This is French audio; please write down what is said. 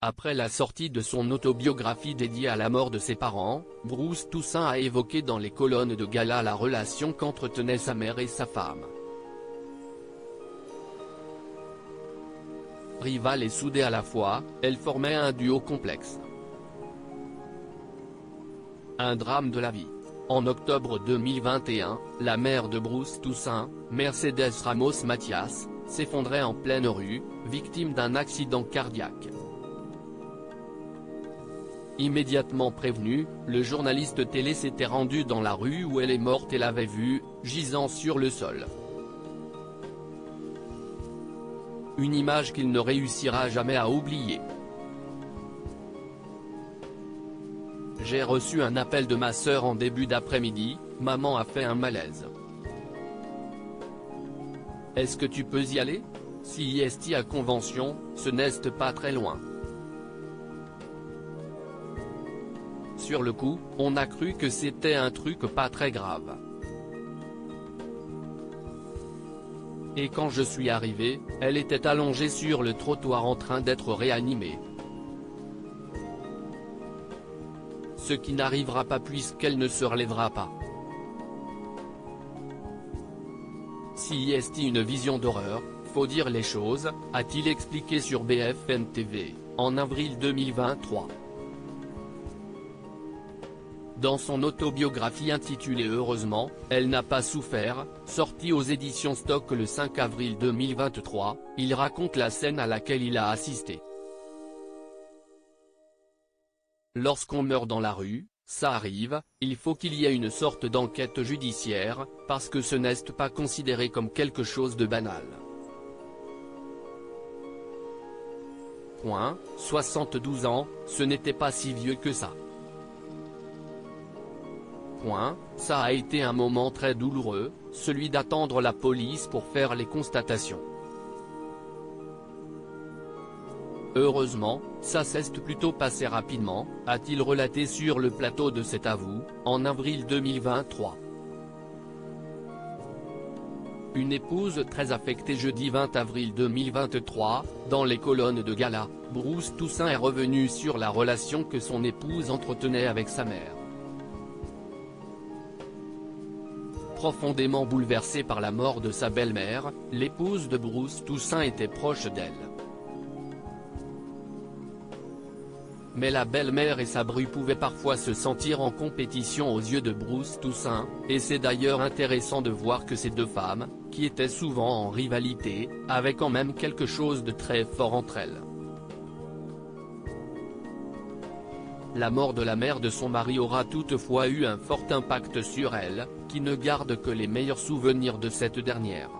Après la sortie de son autobiographie dédiée à la mort de ses parents, Bruce Toussaint a évoqué dans les colonnes de gala la relation qu'entretenaient sa mère et sa femme. Rivales et soudées à la fois, elles formaient un duo complexe. Un drame de la vie. En octobre 2021, la mère de Bruce Toussaint, Mercedes Ramos Mathias, s'effondrait en pleine rue, victime d'un accident cardiaque. Immédiatement prévenu, le journaliste télé s'était rendu dans la rue où elle est morte et l'avait vue, gisant sur le sol. Une image qu'il ne réussira jamais à oublier. J'ai reçu un appel de ma sœur en début d'après-midi, maman a fait un malaise. Est-ce que tu peux y aller? Si est à Convention, ce n'est pas très loin. Sur le coup, on a cru que c'était un truc pas très grave. Et quand je suis arrivé, elle était allongée sur le trottoir en train d'être réanimée. Ce qui n'arrivera pas puisqu'elle ne se relèvera pas. Si est une vision d'horreur, faut dire les choses, a-t-il expliqué sur BFM TV, en avril 2023. Dans son autobiographie intitulée Heureusement, elle n'a pas souffert, sortie aux éditions Stock le 5 avril 2023, il raconte la scène à laquelle il a assisté. Lorsqu'on meurt dans la rue, ça arrive, il faut qu'il y ait une sorte d'enquête judiciaire, parce que ce n'est pas considéré comme quelque chose de banal. 72 ans, ce n'était pas si vieux que ça. Ça a été un moment très douloureux, celui d'attendre la police pour faire les constatations. Heureusement, ça s'est plutôt passé rapidement, a-t-il relaté sur le plateau de Cet à vous, en avril 2023. Une épouse très affectée. Jeudi 20 avril 2023, dans les colonnes de gala, Bruce Toussaint est revenu sur la relation que son épouse entretenait avec sa mère. Profondément bouleversée par la mort de sa belle-mère, l'épouse de Bruce Toussaint était proche d'elle. Mais la belle-mère et sa bru pouvaient parfois se sentir en compétition aux yeux de Bruce Toussaint, et c'est d'ailleurs intéressant de voir que ces deux femmes, qui étaient souvent en rivalité, avaient quand même quelque chose de très fort entre elles. La mort de la mère de son mari aura toutefois eu un fort impact sur elle, qui ne garde que les meilleurs souvenirs de cette dernière.